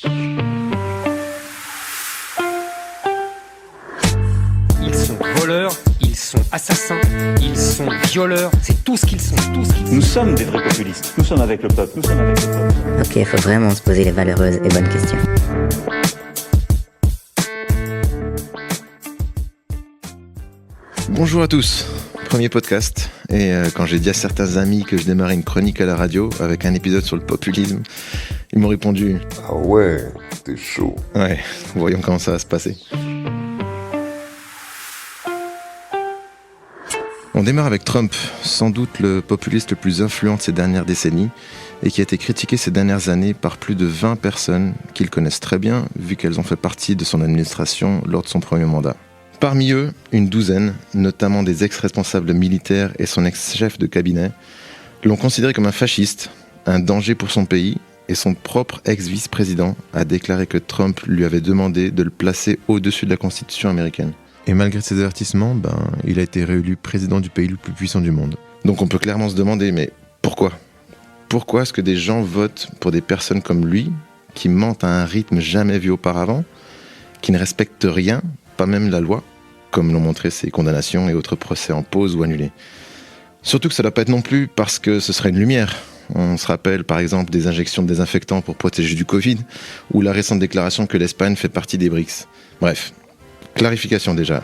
Ils sont voleurs, ils sont assassins, ils sont violeurs, c'est tout ce qu'ils sont, Nous sommes des vrais populistes, nous sommes avec le peuple, Ok, il faut vraiment se poser les valeureuses et bonnes questions. Bonjour à tous, premier podcast. Et quand j'ai dit à certains amis que je démarrais une chronique à la radio avec un épisode sur le populisme, ils m'ont répondu « Ah ouais, t'es chaud ». Ouais, voyons comment ça va se passer. On démarre avec Trump, sans doute le populiste le plus influent de ces dernières décennies et qui a été critiqué ces dernières années par plus de 20 personnes qu'il connaissent très bien, vu qu'elles ont fait partie de son administration lors de son premier mandat. Parmi eux, une douzaine, notamment des ex-responsables militaires et son ex-chef de cabinet, l'ont considéré comme un fasciste, un danger pour son pays, et son propre ex-vice-président a déclaré que Trump lui avait demandé de le placer au-dessus de la Constitution américaine. Et malgré ces avertissements, il a été réélu président du pays le plus puissant du monde. Donc on peut clairement se demander, mais pourquoi ? Pourquoi est-ce que des gens votent pour des personnes comme lui, qui mentent à un rythme jamais vu auparavant, qui ne respectent rien, pas même la loi, comme l'ont montré ses condamnations et autres procès en pause ou annulés. Surtout que ça ne doit pas être non plus parce que ce serait une lumière. On se rappelle par exemple des injections de désinfectants pour protéger du Covid, ou la récente déclaration que l'Espagne fait partie des BRICS. Bref, clarification déjà,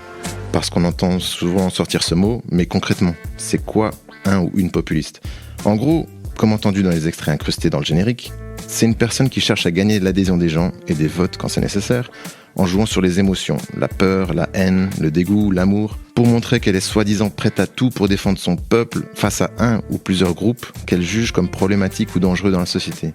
parce qu'on entend souvent sortir ce mot, mais concrètement, c'est quoi un ou une populiste ? En gros, comme entendu dans les extraits incrustés dans le générique, c'est une personne qui cherche à gagner l'adhésion des gens et des votes quand c'est nécessaire, en jouant sur les émotions, la peur, la haine, le dégoût, l'amour, pour montrer qu'elle est soi-disant prête à tout pour défendre son peuple face à un ou plusieurs groupes qu'elle juge comme problématiques ou dangereux dans la société.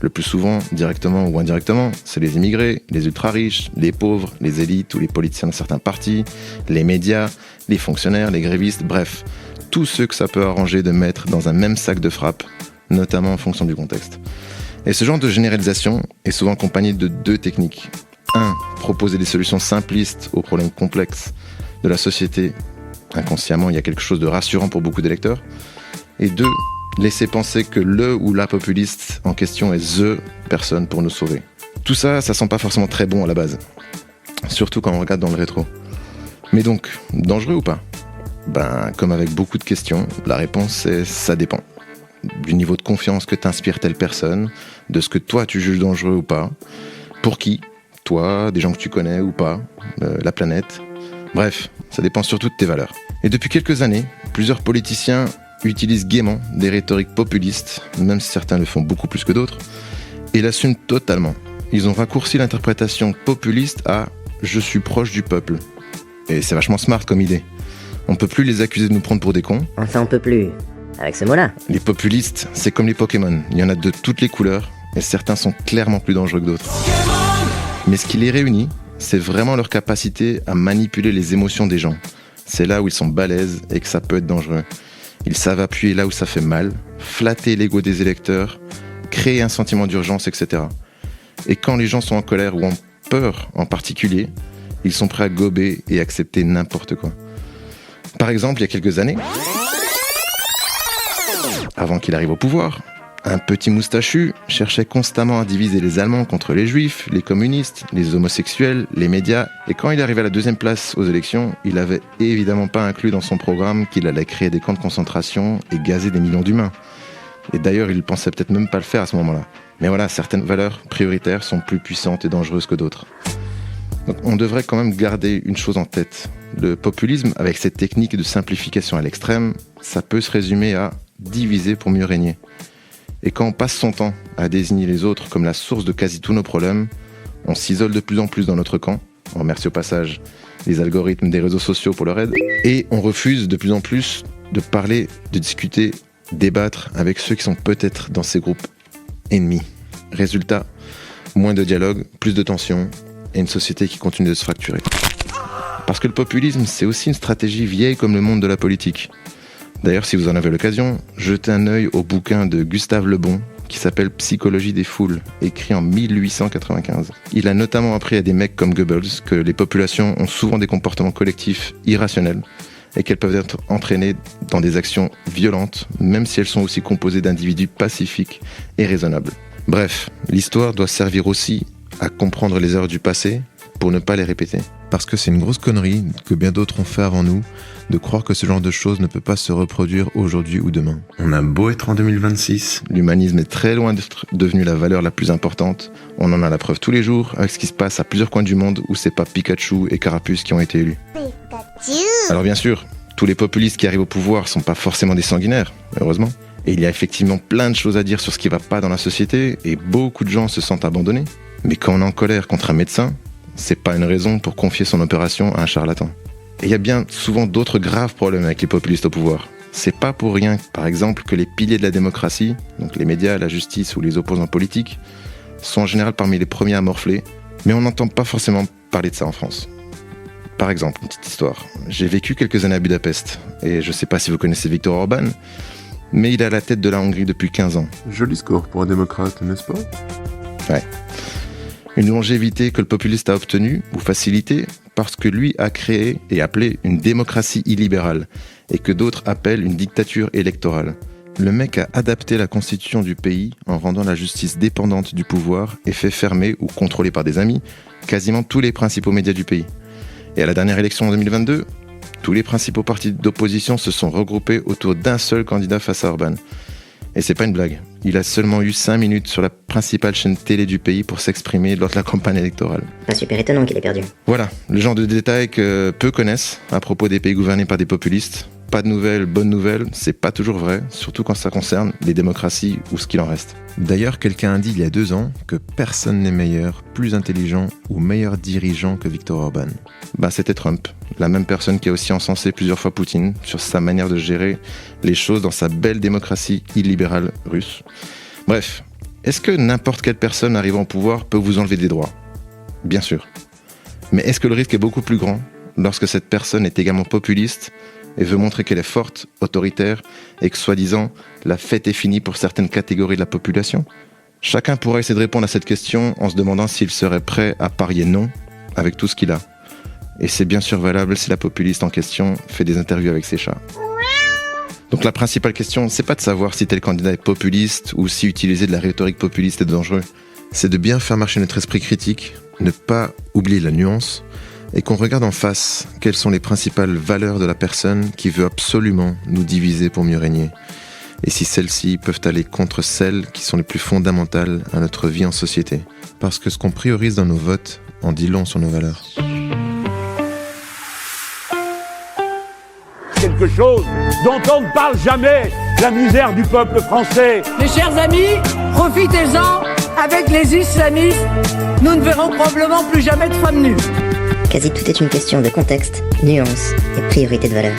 Le plus souvent, directement ou indirectement, c'est les immigrés, les ultra-riches, les pauvres, les élites ou les politiciens de certains partis, les médias, les fonctionnaires, les grévistes, bref, tous ceux que ça peut arranger de mettre dans un même sac de frappe, notamment en fonction du contexte. Et ce genre de généralisation est souvent accompagné de deux techniques. 1. Proposer des solutions simplistes aux problèmes complexes de la société. Inconsciemment, il y a quelque chose de rassurant pour beaucoup d'électeurs. Et 2. Laisser penser que le ou la populiste en question est THE personne pour nous sauver. Tout ça, ça sent pas forcément très bon à la base. Surtout quand on regarde dans le rétro. Mais donc, dangereux ou pas ? Comme avec beaucoup de questions, la réponse est ça dépend. Du niveau de confiance que t'inspire telle personne, de ce que toi tu juges dangereux ou pas, pour qui, toi, des gens que tu connais ou pas, la planète. Bref, ça dépend surtout de tes valeurs. Et depuis quelques années, plusieurs politiciens utilisent gaiement des rhétoriques populistes, même si certains le font beaucoup plus que d'autres, et l'assument totalement. Ils ont raccourci l'interprétation populiste à « je suis proche du peuple ». Et c'est vachement smart comme idée. On peut plus les accuser de nous prendre pour des cons. Enfin, on peut plus. Avec ce mot-là. Les populistes, c'est comme les Pokémon. Il y en a de toutes les couleurs, et certains sont clairement plus dangereux que d'autres. Mais ce qui les réunit, c'est vraiment leur capacité à manipuler les émotions des gens. C'est là où ils sont balèzes et que ça peut être dangereux. Ils savent appuyer là où ça fait mal, flatter l'ego des électeurs, créer un sentiment d'urgence, etc. Et quand les gens sont en colère ou en peur en particulier, ils sont prêts à gober et accepter n'importe quoi. Par exemple, il y a quelques années, avant qu'il arrive au pouvoir, un petit moustachu cherchait constamment à diviser les Allemands contre les Juifs, les communistes, les homosexuels, les médias. Et quand il arrivait à la deuxième place aux élections, il avait évidemment pas inclus dans son programme qu'il allait créer des camps de concentration et gazer des millions d'humains. Et d'ailleurs, il pensait peut-être même pas le faire à ce moment-là. Mais voilà, certaines valeurs prioritaires sont plus puissantes et dangereuses que d'autres. Donc on devrait quand même garder une chose en tête. Le populisme, avec cette technique de simplification à l'extrême, ça peut se résumer à diviser pour mieux régner. Et quand on passe son temps à désigner les autres comme la source de quasi tous nos problèmes, on s'isole de plus en plus dans notre camp. On remercie au passage les algorithmes des réseaux sociaux pour leur aide. Et on refuse de plus en plus de parler, de discuter, débattre avec ceux qui sont peut-être dans ces groupes ennemis. Résultat, moins de dialogue, plus de tension et une société qui continue de se fracturer. Parce que le populisme, c'est aussi une stratégie vieille comme le monde de la politique. D'ailleurs, si vous en avez l'occasion, jetez un œil au bouquin de Gustave Le Bon, qui s'appelle Psychologie des foules, écrit en 1895. Il a notamment appris à des mecs comme Goebbels que les populations ont souvent des comportements collectifs irrationnels et qu'elles peuvent être entraînées dans des actions violentes, même si elles sont aussi composées d'individus pacifiques et raisonnables. Bref, l'histoire doit servir aussi à comprendre les erreurs du passé pour ne pas les répéter. Parce que c'est une grosse connerie que bien d'autres ont fait avant nous, de croire que ce genre de choses ne peut pas se reproduire aujourd'hui ou demain. On a beau être en 2026, l'humanisme est très loin d'être devenu la valeur la plus importante. On en a la preuve tous les jours avec ce qui se passe à plusieurs coins du monde où c'est pas Pikachu et Carapuce qui ont été élus. Alors bien sûr, tous les populistes qui arrivent au pouvoir sont pas forcément des sanguinaires, heureusement. Et il y a effectivement plein de choses à dire sur ce qui va pas dans la société et beaucoup de gens se sentent abandonnés. Mais quand on est en colère contre un médecin, c'est pas une raison pour confier son opération à un charlatan. Et il y a bien souvent d'autres graves problèmes avec les populistes au pouvoir. C'est pas pour rien, par exemple, que les piliers de la démocratie, donc les médias, la justice ou les opposants politiques, sont en général parmi les premiers à morfler, mais on n'entend pas forcément parler de ça en France. Par exemple, une petite histoire. J'ai vécu quelques années à Budapest, et je sais pas si vous connaissez Viktor Orban, mais il est à la tête de la Hongrie depuis 15 ans. Joli score pour un démocrate, n'est-ce pas? Ouais. Une longévité que le populiste a obtenue, ou facilitée, parce que lui a créé et appelé une démocratie illibérale, et que d'autres appellent une dictature électorale. Le mec a adapté la constitution du pays en rendant la justice dépendante du pouvoir et fait fermer ou contrôler par des amis quasiment tous les principaux médias du pays. Et à la dernière élection en 2022, tous les principaux partis d'opposition se sont regroupés autour d'un seul candidat face à Orban. Et c'est pas une blague. Il a seulement eu 5 minutes sur la principale chaîne télé du pays pour s'exprimer lors de la campagne électorale. Pas super étonnant qu'il ait perdu. Voilà, le genre de détails que peu connaissent à propos des pays gouvernés par des populistes. Pas de nouvelles, bonnes nouvelles, c'est pas toujours vrai, surtout quand ça concerne les démocraties ou ce qu'il en reste. D'ailleurs, quelqu'un a dit il y a 2 ans que personne n'est meilleur, plus intelligent ou meilleur dirigeant que Viktor Orban. C'était Trump, la même personne qui a aussi encensé plusieurs fois Poutine sur sa manière de gérer les choses dans sa belle démocratie illibérale russe. Bref, est-ce que n'importe quelle personne arrivant au pouvoir peut vous enlever des droits ? Bien sûr. Mais est-ce que le risque est beaucoup plus grand lorsque cette personne est également populiste et veut montrer qu'elle est forte, autoritaire, et que, soi-disant, la fête est finie pour certaines catégories de la population ? Chacun pourra essayer de répondre à cette question en se demandant s'il serait prêt à parier non avec tout ce qu'il a. Et c'est bien sûr valable si la populiste en question fait des interviews avec ses chats. Donc la principale question, c'est pas de savoir si tel candidat est populiste ou si utiliser de la rhétorique populiste est dangereux. C'est de bien faire marcher notre esprit critique, ne pas oublier la nuance, et qu'on regarde en face quelles sont les principales valeurs de la personne qui veut absolument nous diviser pour mieux régner. Et si celles-ci peuvent aller contre celles qui sont les plus fondamentales à notre vie en société. Parce que ce qu'on priorise dans nos votes en dit long sur nos valeurs. Quelque chose dont on ne parle jamais, la misère du peuple français. Mes chers amis, profitez-en, avec les islamistes, nous ne verrons probablement plus jamais de femmes nues. Quasi tout est une question de contexte, nuance et priorité de valeur.